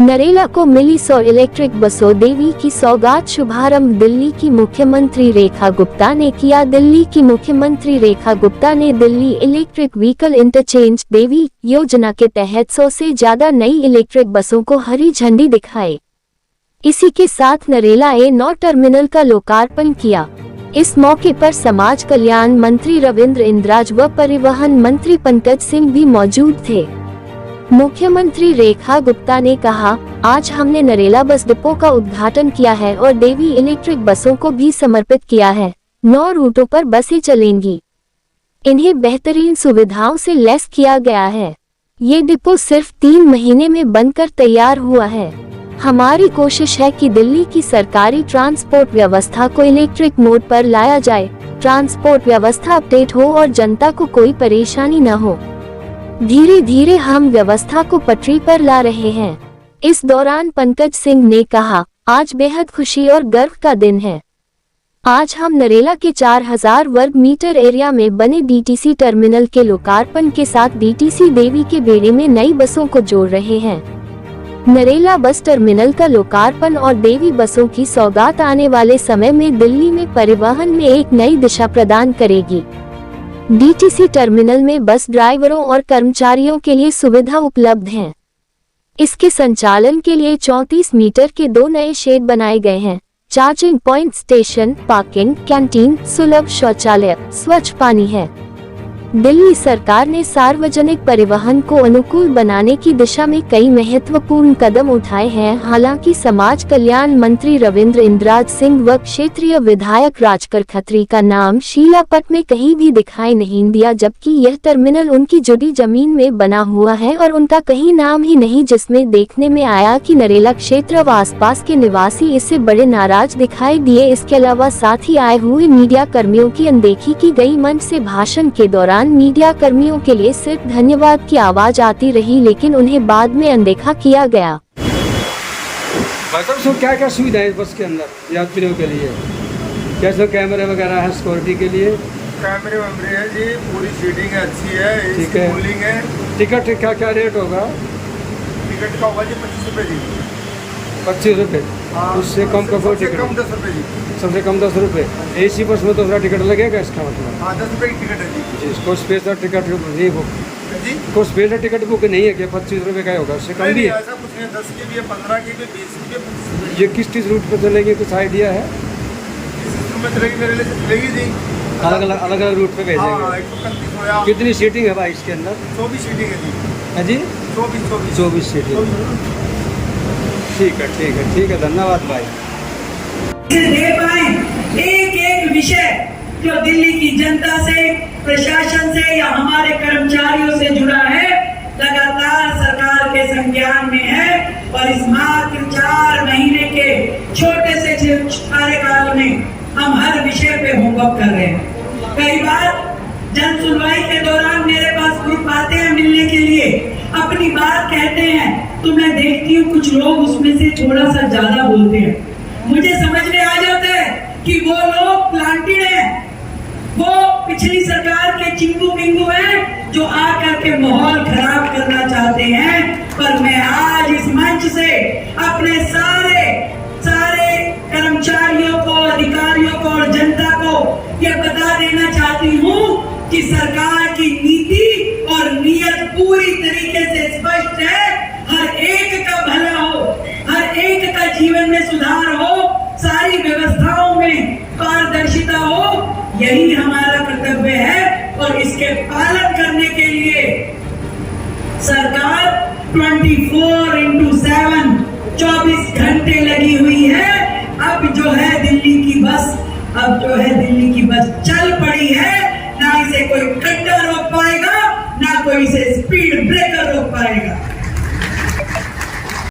नरेला को मिली 100 इलेक्ट्रिक बसों, देवी की सौगात। शुभारंभ दिल्ली की मुख्यमंत्री रेखा गुप्ता ने किया। दिल्ली की मुख्यमंत्री रेखा गुप्ता ने दिल्ली इलेक्ट्रिक व्हीकल इंटरचेंज देवी योजना के तहत 100 से ज्यादा नई इलेक्ट्रिक बसों को हरी झंडी दिखाई। इसी के साथ नरेला A9 टर्मिनल का लोकार्पण किया। इस मौके पर समाज कल्याण मंत्री रविंद्र इंद्राज व परिवहन मंत्री पंकज सिंह भी मौजूद थे। मुख्यमंत्री रेखा गुप्ता ने कहा, आज हमने नरेला बस डिपो का उद्घाटन किया है और देवी इलेक्ट्रिक बसों को भी समर्पित किया है। 9 रूटों पर बसें चलेंगी। इन्हें बेहतरीन सुविधाओं से लैस किया गया है। ये डिपो सिर्फ 3 महीने में बनकर तैयार हुआ है। हमारी कोशिश है कि दिल्ली की सरकारी ट्रांसपोर्ट व्यवस्था को इलेक्ट्रिक मोड पर लाया जाए, ट्रांसपोर्ट व्यवस्था अपडेट हो और जनता को कोई परेशानी न हो। धीरे धीरे हम व्यवस्था को पटरी पर ला रहे हैं। इस दौरान पंकज सिंह ने कहा, आज बेहद खुशी और गर्व का दिन है। आज हम नरेला के 4000 वर्ग मीटर एरिया में बने DTC टर्मिनल के लोकार्पण के साथ DTC देवी के बेड़े में नई बसों को जोड़ रहे हैं। नरेला बस टर्मिनल का लोकार्पण और देवी बसों की सौगात आने वाले समय में दिल्ली में परिवहन में एक नई दिशा प्रदान करेगी। DTC टर्मिनल में बस ड्राइवरों और कर्मचारियों के लिए सुविधा उपलब्ध है। इसके संचालन के लिए 34 मीटर के 2 नए शेड बनाए गए हैं। Charging point, station, parking, canteen, सुलभ शौचालय, स्वच्छ पानी है। दिल्ली सरकार ने सार्वजनिक परिवहन को अनुकूल बनाने की दिशा में कई महत्वपूर्ण कदम उठाए हैं। हालांकि समाज कल्याण मंत्री रविंद्र इंद्राज सिंह व क्षेत्रीय विधायक राजकर खत्री का नाम शीलापट में कहीं भी दिखाई नहीं दिया, जबकि यह टर्मिनल उनकी जुड़ी जमीन में बना हुआ है और उनका कहीं नाम ही नहीं, जिसमें देखने में आया कि नरेला क्षेत्र व आसपास के निवासी इससे बड़े नाराज दिखाई दिए। इसके अलावा साथ ही आए हुए मीडिया कर्मियों की अनदेखी की गई। मंच से भाषण के दौरान मीडिया कर्मियों के लिए सिर्फ धन्यवाद की आवाज आती रही, लेकिन उन्हें बाद में अनदेखा किया गया। भाई साहब, क्या क्या सुविधा है बस के अंदर यात्रियों के लिए? कैसे कैमरे वगैरह है सिक्योरिटी के लिए? कैमरे वैमरे है जी, पूरी सीटिंग अच्छी है, ठीक है। कूलिंग है। टिकट क्या क्या रेट होगा? टिकट का होगा जी 25 रुपये जी। 25 रुपये? उससे कम का कोई टिकट? कम 10 रुपये जी। सबसे कम 10 रुपये। AC बस में तो थोड़ा टिकट लगेगा इसका मतलब? हाँ, 10 रुपये की टिकट है जी। इसको स्पेशल टिकट नहीं बुक जी, को स्पेशल टिकट बुक नहीं है क्या? 25 रुपये का होगा, उससे कम भी है? ऐसा कुछ नहीं, 10 की भी है, 15 की भी, 20 की भी, 25 रुपये। ये किस रूट पर चलेगी, कुछ आइडिया है? इस सिस्टम में चलेगी, मेरे लिए चलेगी जी। अलग अलग रूट पे भेजेंगे। 135 हो या कितनी सीटिंग है भाई इसके अंदर? 24 सीटिंग है जी। है जी? 24 सीटिंग। ठीक है, धन्यवाद भाई। दे पाए एक एक विषय जो दिल्ली की जनता से, प्रशासन से या हमारे कर्मचारियों से जुड़ा है, लगातार सरकार के संज्ञान में है और इस मात्र 4 महीने के छोटे से कार्यकाल में हम हर विषय पे होमवर्क कर रहे हैं। कई बार जन सुनवाई के दौरान मेरे पास ग्रुप आते हैं मिलने के लिए, अपनी बात कहते हैं, तो मैं देखती हूँ कुछ लोग उसमें से थोड़ा सा ज्यादा बोलते हैं। मुझे समझ में आ जाता है कि वो लोग प्लांटेड हैं, वो पिछली सरकार के चिंगू मिंगू हैं जो आकर के माहौल खराब करना चाहते हैं। पर मैं आज इस मंच से अपने सारे कर्मचारियों को, अधिकारियों को और जनता को ये बता देना चाहती हूँ कि सरकार की नीति और नीयत पूरी तरीके से स्पष्ट है। हर एक का भला हो, हर एक का जीवन में सुधार हो, सारी व्यवस्थाओं में पारदर्शिता हो, यही हमारा कर्तव्य है। और इसके पालन करने के लिए सरकार 24/7 24 घंटे लगी हुई है। अब जो है दिल्ली की बस चल पड़ी है। ना इसे कोई खड्डा रोक पाएगा, ना कोई इसे स्पीड ब्रेकर रोक पाएगा।